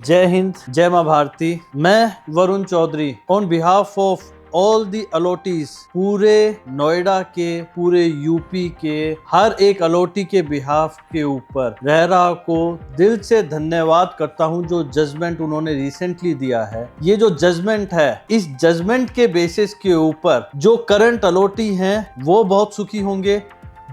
जय हिंद, जय मां भारती। मैं Varun Chaudhary on behalf of all the allottees, पूरे नोएडा के, पूरे यूपी के हर एक अलॉटी के बिहाफ के ऊपर रेरा को दिल से धन्यवाद करता हूं जो जजमेंट उन्होंने रिसेंटली दिया है। ये जो जजमेंट है, इस जजमेंट के बेसिस के ऊपर जो करंट अलॉटी हैं वो बहुत सुखी होंगे।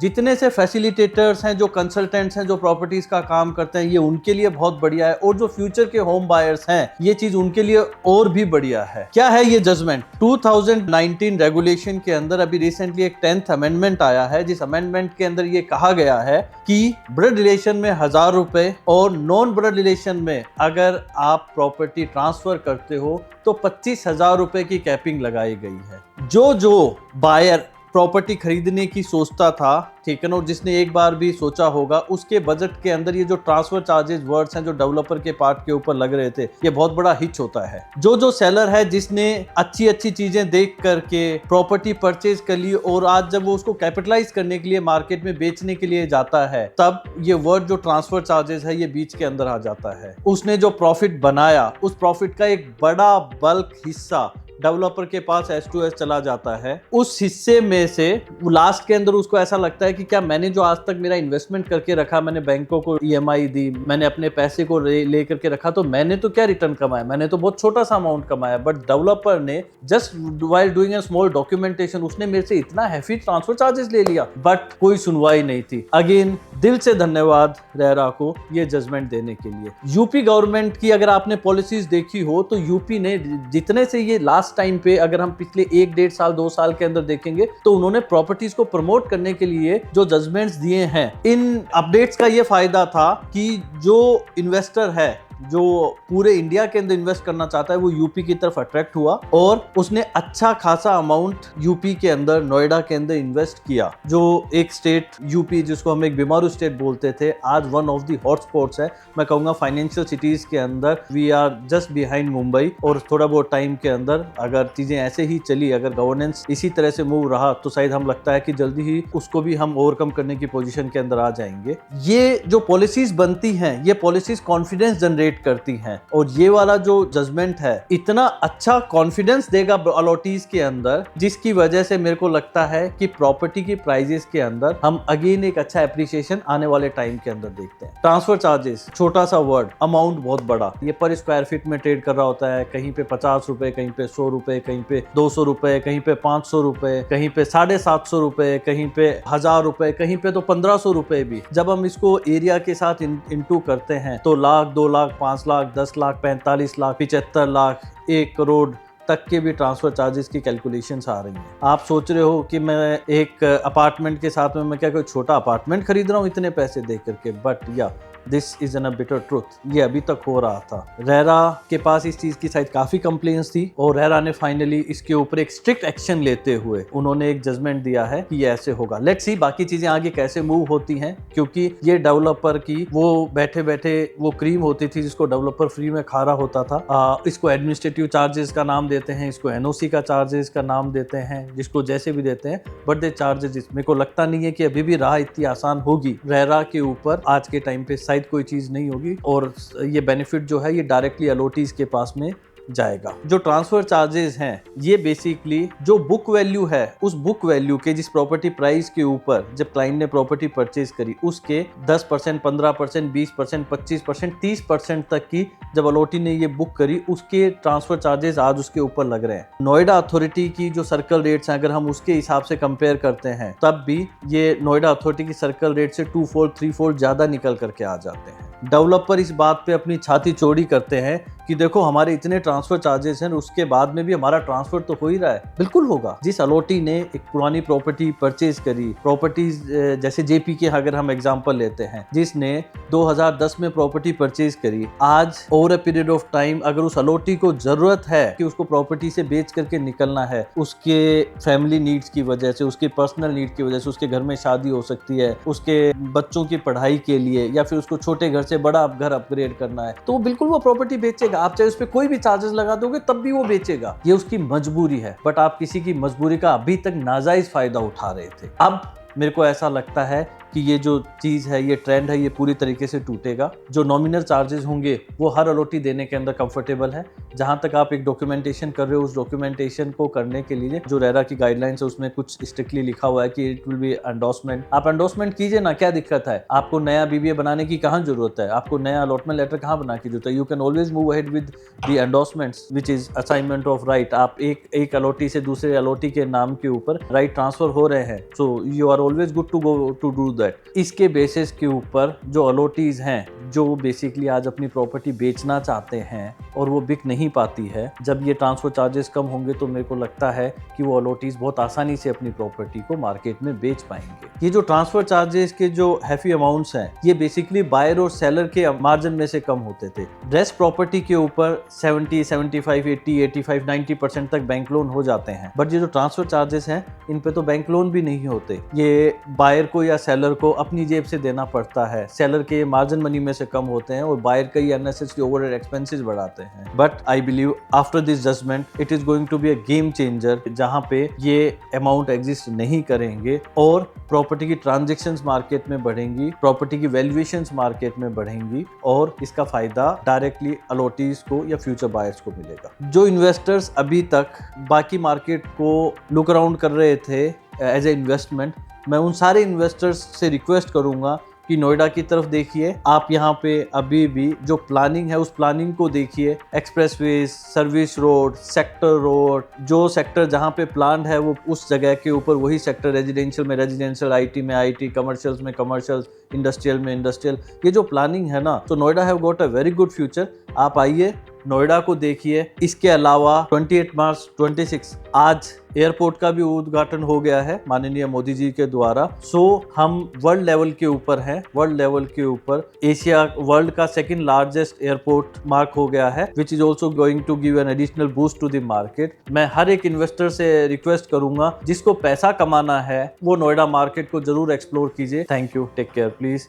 जितने से फैसिलिटेटर्स हैं, जो कंसल्टेंट्स हैं, जो प्रॉपर्टीज का काम करते हैं, ये उनके लिए बहुत बढ़िया है। और जो फ्यूचर के होम बायर्स हैं, ये चीज उनके लिए और भी बढ़िया है। क्या है ये जजमेंट? 2019 रेगुलेशन के अंदर अभी रिसेंटली एक 10th अमेंडमेंट आया है, जिस अमेंडमेंट के अंदर ये कहा गया है कि ब्लड रिलेशन में 1000 रुपए और नॉन ब्लड रिलेशन में अगर आप प्रॉपर्टी ट्रांसफर करते हो तो 25,000 रुपए की कैपिंग लगाई गई है। जो बायर प्रॉपर्टी खरीदने की सोचता था, ठीक है ना, और जिसने एक बार भी सोचा होगा, उसके बजट के अंदर ये जो ट्रांसफर चार्जेस वर्ड्स हैं जो डेवलपर के पार्ट के ऊपर लग रहे थे, ये बहुत बड़ा हिच होता है। जो सेलर है जिसने अच्छी चीजें देख करके प्रॉपर्टी परचेज कर ली और आज जब वो उसको कैपिटलाइज करने के लिए मार्केट में बेचने के लिए जाता है, तब ये वर्ड जो ट्रांसफर चार्जेस है ये बीच के अंदर आ जाता है। उसने जो प्रॉफिट बनाया, उस प्रॉफिट का एक बड़ा बल्क हिस्सा डेवलपर के पास S2S चला जाता है। उस हिस्से में से लास्ट के अंदर उसको ऐसा लगता है कि क्या मैंने जो आज तक मेरा इन्वेस्टमेंट करके रखा, मैंने बैंकों को EMI दी, मैंने अपने पैसे को ले करके रखा, तो मैंने तो क्या रिटर्न कमाया, मैंने तो बहुत छोटा सा अमाउंट कमाया। बट डेवलपर ने just while doing a small documentation, उसने मेरे से इतना हैवी ट्रांसफर चार्जेस ले लिया, बट कोई सुनवाई नहीं थी। अगेन दिल से धन्यवाद रेरा को ये जजमेंट देने के लिए। यूपी गवर्नमेंट की अगर आपने पॉलिसीज देखी हो तो यूपी ने जितने से ये लास्ट टाइम पे, अगर हम पिछले 1-1.5 साल 2 साल के अंदर देखेंगे, तो उन्होंने प्रॉपर्टीज को प्रमोट करने के लिए जो जजमेंट्स दिए हैं, इन अपडेट्स का ये फायदा था कि जो इन्वेस्टर है, जो पूरे इंडिया के अंदर इन्वेस्ट करना चाहता है, वो यूपी की तरफ अट्रैक्ट हुआ और उसने अच्छा खासा अमाउंट यूपी के अंदर, नोएडा के अंदर इन्वेस्ट किया। जो एक स्टेट यूपी, जिसको हम एक बीमारू स्टेट बोलते थे, आज वन ऑफ द हॉटस्पॉट्स है। मैं कहूंगा फाइनेंशियल सिटीज के अंदर we are just behind Mumbai. और थोड़ा बहुत टाइम के अंदर अगर चीजें ऐसे ही चली, अगर गवर्नेंस इसी तरह से मूव रहा, तो शायद हम लगता है कि जल्दी ही उसको भी हम ओवरकम करने की पोजीशन के अंदर आ जाएंगे। ये जो पॉलिसीज बनती हैं, ये पॉलिसीज कॉन्फिडेंस जनरेट करती हैं। और ये वाला जो जजमेंट है, इतना अच्छा कॉन्फिडेंस देगा अलॉटीज के अंदर, जिसकी वजह से मेरे को लगता है कि प्रॉपर्टी की प्राइजेस के अंदर हम अगेन एक अच्छा एप्रिसिएशन आने वाले टाइम के अंदर देखते हैं। ट्रांसफर चार्जेस, छोटा सा वर्ड, अमाउंट बहुत बड़ा। ये पर स्क्वायर फीट में ट्रेड कर रहा होता है, कहीं पे 50 रुपए, कहीं पे 100 रुपए, कहीं पे 200 रुपए, कहीं पे 500 रुपए, कहीं पे 750 रुपए, कहीं पे 1000 रुपए, कहीं पे तो 1500 रुपए भी। जब हम इसको एरिया के साथ इंटू करते हैं तो लाख, 2 लाख, 5 लाख, 10 लाख, 45 लाख, 75 लाख, 1 करोड़ तक के भी ट्रांसफर चार्जेस की कैलकुलेशंस आ रही हैं। आप सोच रहे हो कि मैं एक अपार्टमेंट के साथ में मैं क्या कोई छोटा अपार्टमेंट खरीद रहा हूँ इतने पैसे दे करके, बट या this is an a bitter truth. ये अभी तक हो रहा था। रेरा के पास इस चीज की शायद काफी कंप्लेंट्स थी और रेरा ने फाइनली इसके ऊपर एक स्ट्रिक्ट एक्शन लेते हुए उन्होंने एक जजमेंट दिया है कि ये ऐसे होगा। लेट्स सी बाकी चीजें आगे कैसे मूव होती हैं, क्योंकि ये डेवलपर की वो बैठे बैठे वो क्रीम होती थी जिसको डेवलपर फ्री में खा रहा होता था। इसको एडमिनिस्ट्रेटिव चार्जेस का नाम देते हैं, इसको NOC का चार्जेस का नाम देते हैं, जिसको जैसे भी देते हैं, बट दे चार्जेस। मेरे को लगता नहीं है कि अभी भी राह इतनी आसान होगी रेरा के ऊपर आज के टाइम पे, कोई चीज नहीं होगी। और ये बेनिफिट जो है ये डायरेक्टली अलॉटीज के पास में जाएगा। जो ट्रांसफर चार्जेस हैं, ये बेसिकली जो बुक वैल्यू है, उस बुक वैल्यू के, जिस प्रॉपर्टी प्राइस के ऊपर जब क्लाइंट ने प्रॉपर्टी परचेज करी, उसके 10%, 15%, 20%, 25%, 30% तक की जब अलॉटी ने ये बुक करी, उसके ट्रांसफर चार्जेस आज उसके ऊपर लग रहे हैं। नोएडा अथॉरिटी की जो सर्कल रेट्स हैं, अगर हम उसके हिसाब से कंपेयर करते हैं, तब भी ये नोएडा अथॉरिटी की सर्कल रेट से 2-4, 3-4 ज्यादा निकल करके आ जाते हैं। डेवलपर इस बात पे अपनी छाती चौड़ी करते हैं कि देखो हमारे इतने ट्रांसफर चार्जेस हैं, उसके बाद में भी हमारा ट्रांसफर तो हो ही रहा है। बिल्कुल होगा। जिस अलॉटी ने एक पुरानी प्रॉपर्टी परचेज करी, प्रॉपर्टीज जैसे JP के अगर हम एग्जांपल लेते हैं, जिसने 2010 में प्रॉपर्टी परचेज करी, आज over a period of time अगर उस अलॉटी को जरूरत है कि उसको प्रॉपर्टी से बेच करके निकलना है, उसके फैमिली नीड्स की वजह से, उसके पर्सनल नीड की वजह से, उसके घर में शादी हो सकती है, उसके बच्चों की पढ़ाई के लिए, या फिर उसको छोटे घर से बड़ा घर अपग्रेड करना है, तो बिल्कुल वो प्रॉपर्टी बेचेगा। आप चाहे उस पर कोई भी चार्जेस लगा दोगे तब भी वो बेचेगा। ये उसकी मजबूरी है। बट आप किसी की मजबूरी का अभी तक नाजायज फायदा उठा रहे थे। अब मेरे को ऐसा लगता है कि ये जो चीज़ है, ये ट्रेंड है, ये पूरी तरीके से टूटेगा। जो नॉमिनल चार्जेस होंगे वो हर अलॉटी देने के अंदर कंफर्टेबल है। जहाँ तक आप एक डॉक्यूमेंटेशन कर रहे हो, उस डॉक्यूमेंटेशन को करने के लिए जो रेरा की गाइडलाइंस है उसमें कुछ स्ट्रिक्टली लिखा हुआ है कि इट विल बी एंडोर्समेंट। आप एंडोर्समेंट कीजिए ना, क्या दिक्कत है? आपको नया बीबीए बनाने की कहाँ जरूरत है? आपको नया अलॉटमेंट लेटर कहाँ बना की जरूरत है? You can always move ahead with the endorsements which is assignment of right. आप एक अलॉटी से दूसरे अलॉटी के नाम के ऊपर राइट ट्रांसफर हो रहे हैं, so you are always good to go to do that. इसके बेसिस के ऊपर जो अलॉटीज हैं, जो बेसिकली आज अपनी प्रॉपर्टी बेचना चाहते हैं और वो बिक नहीं पाती है, जब ये ट्रांसफर चार्जेस कम होंगे तो मेरे को लगता है कि वो अलॉटीज बहुत आसानी से अपनी प्रॉपर्टी को मार्केट में बेच पाएंगे। ये जो ट्रांसफर चार्जेस के जो हैवी अमाउंट्स हैं, ये बेसिकली बायर और सेलर के मार्जिन में से कम होते थे। रेस्ट प्रॉपर्टी के ऊपर 70, 75, 80, 85, 90% तक बैंक लोन हो जाते हैं, बट ये जो ट्रांसफर चार्जेस हैं इन पे तो बैंक लोन भी नहीं होते। ये बायर को या सेलर को अपनी जेब से देना पड़ता है। सेलर के मार्जिन मनी में से कम होते हैं और बायर कई अननेसेसरी ओवरहेड एक्सपेंसेस बढ़ाते हैं। But I believe after this judgement it is going to be a game changer, जहां पे ये अमाउंट एग्जिस्ट नहीं करेंगे और प्रॉपर्टी की ट्रांजैक्शंस मार्केट में बढ़ेंगी, प्रॉपर्टी की वैल्यूएशंस मार्केट में बढ़ेंगी और इसका फायदा डायरेक्टली अलॉटीज को या फ्यूचर बायर्स को मिलेगा। जो इन्वेस्टर्स अभी तक बाकी मार्केट को लुक अराउंड कर रहे थे एज ए इन्वेस्टमेंट, मैं उन सारे इन्वेस्टर्स से रिक्वेस्ट करूंगा कि नोएडा की तरफ देखिए। आप यहाँ पे अभी भी जो प्लानिंग है उस प्लानिंग को देखिए। Expressways, service road, sector road, जो सेक्टर जहाँ पे प्लान है वो उस जगह के ऊपर वही सेक्टर, रेजिडेंशियल में रेजिडेंशियल, आईटी में आईटी, कमर्शियल्स में कमर्शियल, इंडस्ट्रियल में इंडस्ट्रियल, ये जो प्लानिंग है ना, तो Noida have got a very good future. आप आइए, नोएडा को देखिए। इसके अलावा 28 मार्च 26 आज एयरपोर्ट का भी उद्घाटन हो गया है माननीय मोदी जी के द्वारा। सो हम वर्ल्ड लेवल के ऊपर हैं, वर्ल्ड लेवल के ऊपर एशिया वर्ल्ड का सेकंड लार्जेस्ट एयरपोर्ट मार्क हो गया है, which is also going to give an additional boost to the market. मैं हर एक इन्वेस्टर से रिक्वेस्ट करूंगा, जिसको पैसा कमाना है वो नोएडा मार्केट को जरूर एक्सप्लोर कीजिए। Thank you, take care please.